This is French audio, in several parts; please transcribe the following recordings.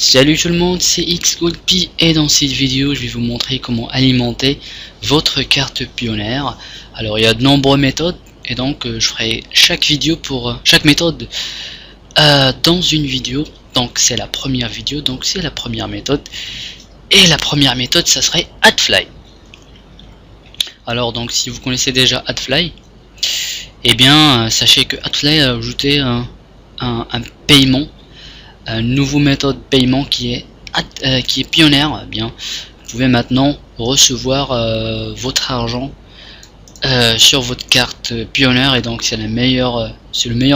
Salut tout le monde, c'est XGoldP et dans cette vidéo je vais vous montrer comment alimenter votre carte Pioneer. Alors il y a de nombreuses méthodes et donc je ferai chaque vidéo pour chaque méthode dans une vidéo. Donc c'est la première vidéo, donc c'est la première méthode. Et la première méthode ça serait Adfly. Alors donc si vous connaissez déjà Adfly, et bien sachez que Adfly a ajouté un paiement, une nouvelle méthode de paiement qui est Pioneer. Bien, vous pouvez maintenant recevoir votre argent sur votre carte Pioneer, et donc c'est le meilleur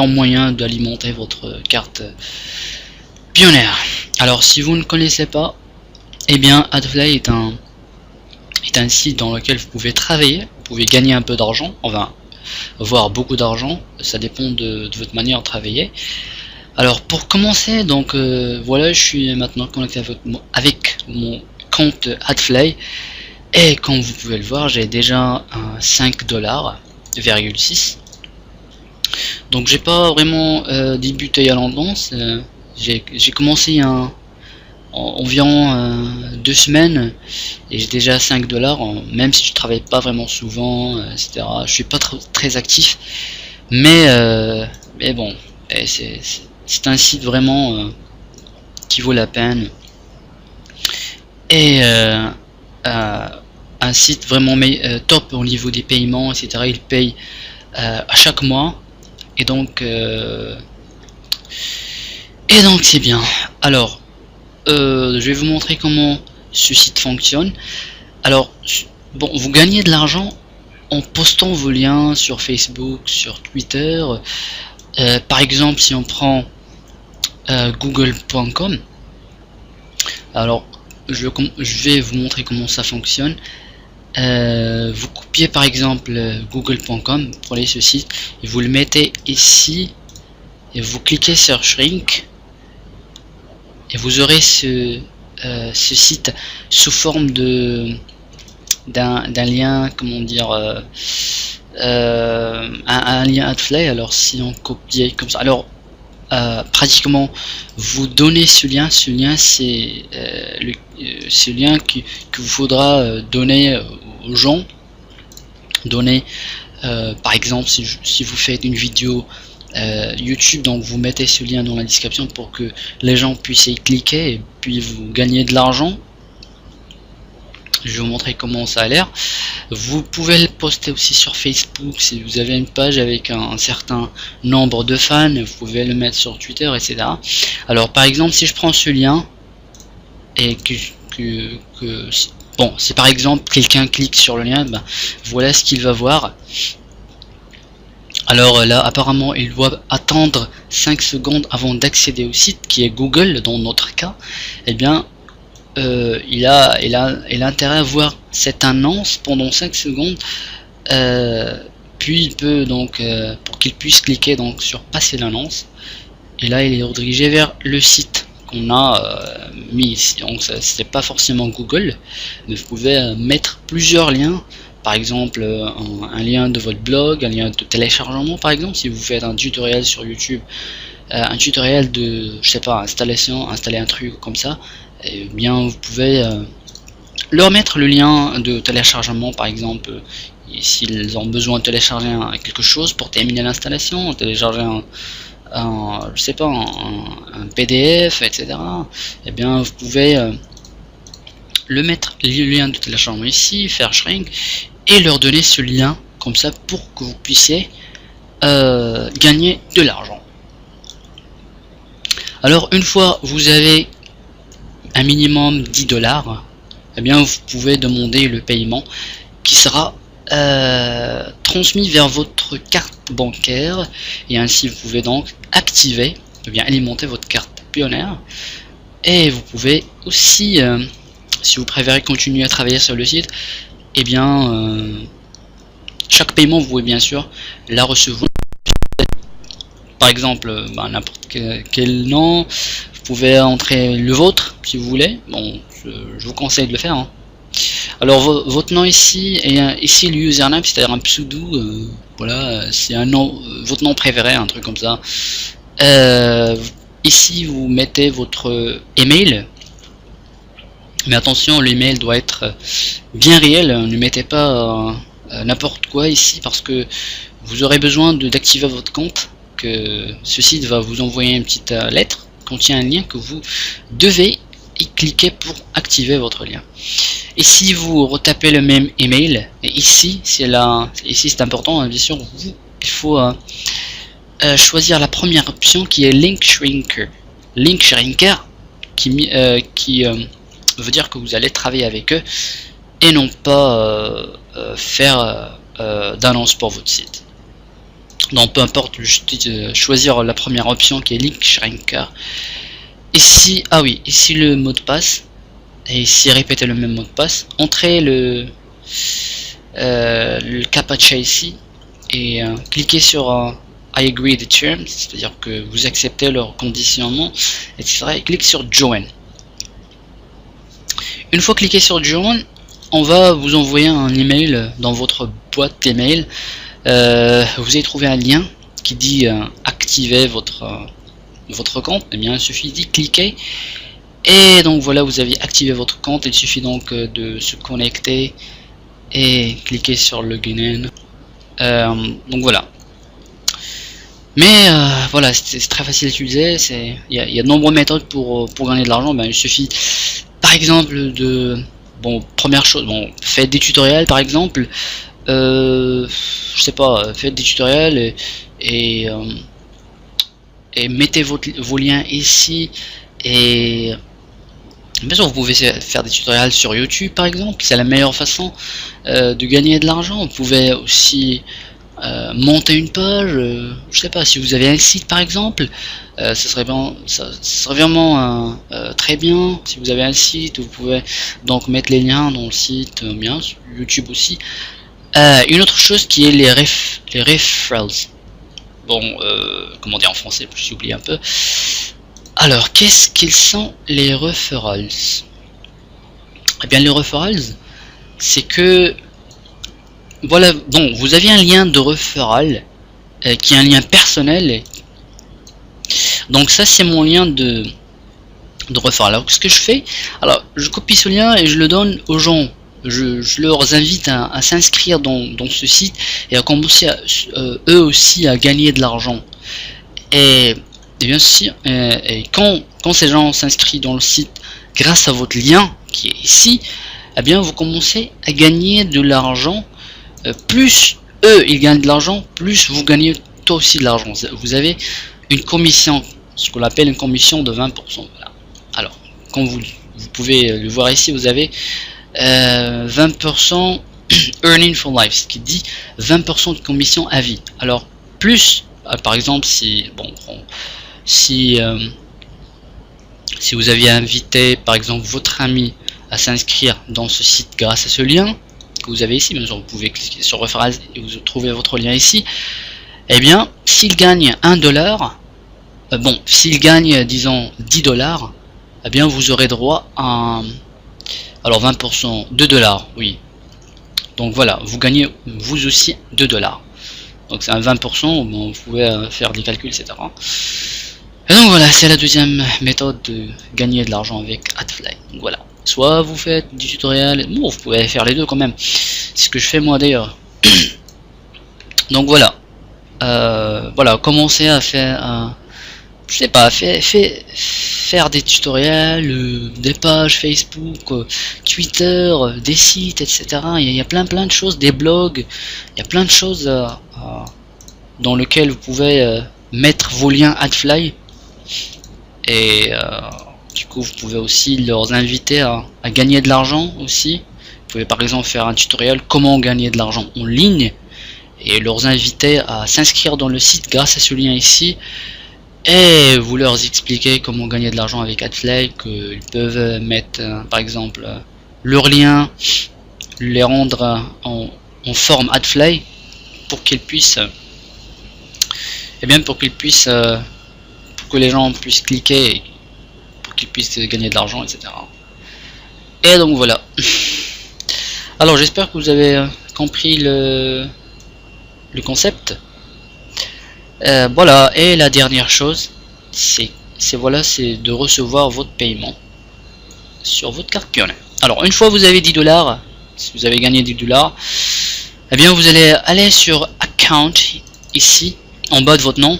moyen d'alimenter votre carte Pioneer. Alors si vous ne connaissez pas, et bien Adfly est un site dans lequel vous pouvez travailler, vous pouvez gagner un peu d'argent, enfin avoir beaucoup d'argent, ça dépend de votre manière de travailler. Alors pour commencer, donc voilà, je suis maintenant connecté avec mon compte Adfly, et comme vous pouvez le voir, j'ai déjà un 5,6 $. Donc j'ai pas vraiment débuté à l'endance, j'ai commencé environ 2 semaines et j'ai déjà 5 $, même si je travaille pas vraiment souvent, etc. Je suis pas très actif, mais bon, c'est un site vraiment qui vaut la peine, et un site vraiment top au niveau des paiements, etc. Il paye à chaque mois, et donc c'est bien. Alors je vais vous montrer comment ce site fonctionne. Alors bon, vous gagnez de l'argent en postant vos liens sur Facebook, sur Twitter. Par exemple, si on prend google.com, alors je vais vous montrer comment ça fonctionne. Vous copiez par exemple google.com, prenez ce site et vous le mettez ici, et vous cliquez sur Shrink, et vous aurez ce site sous forme d'un lien, comment dire, un lien Adfly. Alors si on copie comme ça, alors pratiquement vous donnez ce lien c'est ce lien que vous faudra donner aux gens. Par exemple si vous faites une vidéo YouTube, donc vous mettez ce lien dans la description pour que les gens puissent y cliquer et puis vous gagnez de l'argent. Je vais vous montrer comment ça a l'air. Vous pouvez le poster aussi sur Facebook si vous avez une page avec un certain nombre de fans. Vous pouvez le mettre sur Twitter, etc. Alors par exemple, si je prends ce lien et bon, si par exemple quelqu'un clique sur le lien, ben, voilà ce qu'il va voir. Alors là, apparemment, il doit attendre 5 secondes avant d'accéder au site, qui est Google dans notre cas. Eh bien, il a intérêt à voir cette annonce pendant 5 secondes, puis il peut donc, pour qu'il puisse cliquer donc sur passer l'annonce, et là il est redirigé vers le site qu'on a mis ici. Donc c'est pas forcément Google, mais vous pouvez mettre plusieurs liens. Par exemple un lien de votre blog, un lien de téléchargement, par exemple si vous faites un tutoriel sur YouTube, un tutoriel de, je sais pas, installer un truc comme ça, et bien vous pouvez leur mettre le lien de téléchargement, par exemple s'ils ont besoin de télécharger quelque chose pour terminer l'installation, télécharger je sais pas, un PDF, etc. Et bien vous pouvez le lien de téléchargement ici, faire shrink, et leur donner ce lien comme ça pour que vous puissiez gagner de l'argent. Alors une fois vous avez un minimum 10 $, eh bien vous pouvez demander le paiement qui sera transmis vers votre carte bancaire, et ainsi vous pouvez donc activer, ou bien alimenter votre carte Pioneer. Et vous pouvez aussi, si vous préférez continuer à travailler sur le site, et bien chaque paiement vous pouvez bien sûr la recevoir. Par exemple n'importe quel nom, vous pouvez entrer le vôtre si vous voulez. Bon, je vous conseille de le faire, hein. Alors votre nom ici, et ici le username, c'est-à-dire un pseudo, voilà, c'est un nom, votre nom préféré, un truc comme ça. ici vous mettez votre email, mais attention, l'email doit être bien réel, ne mettez pas n'importe quoi ici, parce que vous aurez besoin d'activer votre compte, que ce site va vous envoyer une petite lettre, contient un lien que vous devez y cliquer pour activer votre lien. Ici vous retapez le même email, et ici c'est important, hein, bien sûr, il faut choisir la première option qui est Link Shrinker. Link Shrinker qui veut dire que vous allez travailler avec eux et non pas faire d'annonce pour votre site. Donc peu importe, choisir la première option qui est Link Shrinker. Ici, ah oui, ici le mot de passe, et ici répétez le même mot de passe. Entrez le CAPTCHA ici et cliquez sur I agree the terms, c'est-à-dire que vous acceptez leur conditionnement, etc. Et cliquez sur Join. Une fois cliqué sur Join, on va vous envoyer un email dans votre boîte email. Vous allez trouver un lien qui dit activer votre compte. Et bien il suffit d'y cliquer et donc voilà, vous avez activé votre compte. Il suffit donc de se connecter et cliquer sur Login in. Donc voilà. Mais voilà, c'est très facile à utiliser. Il y a de nombreuses méthodes pour gagner de l'argent. Ben, il suffit par exemple de, bon, première chose, bon, faites des tutoriels par exemple, je sais pas, faites des tutoriels et mettez vos liens ici. Et bien sûr vous pouvez faire des tutoriels sur YouTube par exemple, c'est la meilleure façon de gagner de l'argent. Vous pouvez aussi monter une page, je sais pas, si vous avez un site par exemple, ça serait vraiment très bien. Si vous avez un site, vous pouvez donc mettre les liens dans le site, bien sur YouTube aussi. Une autre chose qui est les referrals. Bon, comment dire en français, j'ai oublié un peu. Alors, qu'est-ce qu'ils sont les referrals? Eh bien, les referrals, c'est que voilà, donc vous avez un lien de referral qui est un lien personnel. Donc ça c'est mon lien de referral. Alors ce que je fais, alors je copie ce lien et je le donne aux gens. Je leur invite à s'inscrire dans ce site et à commencer eux aussi à gagner de l'argent. Et bien sûr, et quand ces gens s'inscrivent dans le site grâce à votre lien qui est ici, eh bien vous commencez à gagner de l'argent. Plus eux ils gagnent de l'argent, plus vous gagnez toi aussi de l'argent. Vous avez une commission, ce qu'on appelle une commission de 20%. Voilà. Alors, comme vous pouvez le voir ici, vous avez 20% earning for life, ce qui dit 20% de commission à vie. Alors, plus, par exemple, si vous aviez invité par exemple votre ami à s'inscrire dans ce site grâce à ce lien que vous avez ici, bien sûr vous pouvez cliquer sur referral et vous trouvez votre lien ici. Et bien s'il gagne 1 dollar, bon, s'il gagne disons 10 dollars, eh bien vous aurez droit à, alors 20%, 2 dollars, oui. Donc voilà, vous gagnez vous aussi 2 dollars. Donc c'est un 20%, bon, vous pouvez faire des calculs, etc. Et donc voilà, c'est la deuxième méthode de gagner de l'argent avec Adfly. Donc voilà. Soit vous faites du tutoriel, bon, vous pouvez faire les deux quand même. C'est ce que je fais moi d'ailleurs. Donc voilà. Voilà, commencez à faire, je sais pas, faire des tutoriels, des pages Facebook, Twitter, des sites, etc. Il y a plein de choses, des blogs, il y a plein de choses dans lesquelles vous pouvez mettre vos liens Adfly. Et du coup vous pouvez aussi leur inviter à gagner de l'argent aussi. Vous pouvez par exemple faire un tutoriel comment gagner de l'argent en ligne et leur inviter à s'inscrire dans le site grâce à ce lien ici, et vous leur expliquez comment gagner de l'argent avec Adfly, qu'ils peuvent mettre par exemple leur lien, les rendre en forme Adfly pour qu'ils puissent pour que les gens puissent cliquer, pour qu'ils puissent gagner de l'argent, etc. Et donc voilà. Alors j'espère que vous avez compris le concept. Voilà, et la dernière chose, c'est c'est de recevoir votre paiement sur votre carte Pioneer. Alors une fois vous avez 10 $, si vous avez gagné 10 $, eh bien vous allez aller sur Account ici en bas de votre nom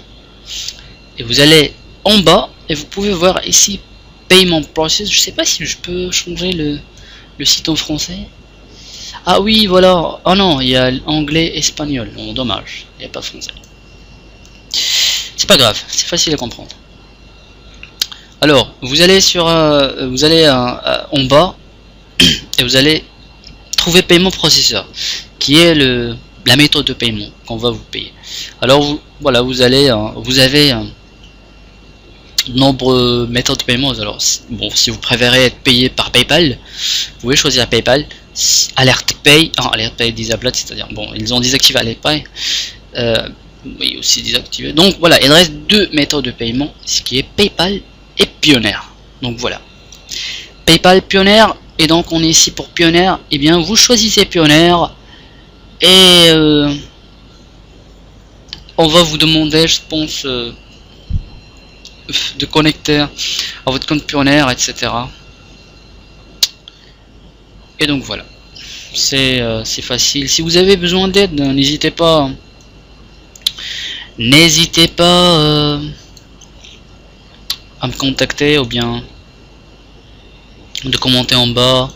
et vous allez en bas et vous pouvez voir ici Payment Process. Je sais pas si je peux changer le site en français. Ah oui, voilà. Oh non, il y a anglais, espagnol. Non, dommage, il n'y a pas français. C'est pas grave, c'est facile à comprendre. Alors, vous allez sur, en bas et vous allez trouver Paiement Processor, qui est la méthode de paiement qu'on va vous payer. Alors, voilà, vous avez nombreuses méthodes de paiement. Alors, bon, si vous préférez être payé par PayPal, vous pouvez choisir PayPal. Alert Pay, disable, c'est-à-dire bon, ils ont désactivé Alert Pay, oui, aussi désactivé. Donc voilà, il reste deux méthodes de paiement, ce qui est PayPal et Pioneer. Donc voilà, PayPal, Pioneer, et donc on est ici pour Pioneer. Et bien vous choisissez Pioneer et on va vous demander, je pense, de connecter à votre compte Pioneer, etc. Et donc voilà, c'est facile. Si vous avez besoin d'aide, n'hésitez pas à me contacter, ou bien de commenter en bas,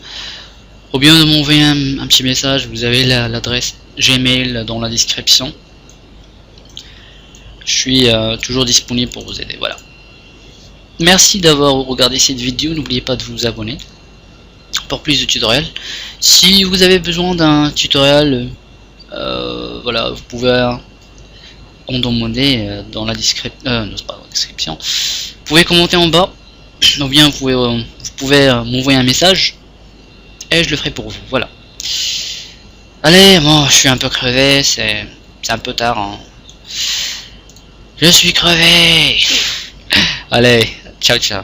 ou bien de m'envoyer un petit message. Vous avez l'adresse Gmail dans la description. Je suis toujours disponible pour vous aider. Voilà. Merci d'avoir regardé cette vidéo. N'oubliez pas de vous abonner pour plus de tutoriels. Si vous avez besoin d'un tutoriel, voilà, vous pouvez en demander dans la description. Vous pouvez commenter en bas, ou bien vous pouvez m'envoyer un message et je le ferai pour vous. Voilà. Allez, moi je suis un peu crevé, c'est un peu tard, hein. Je suis crevé. Allez, ciao ciao.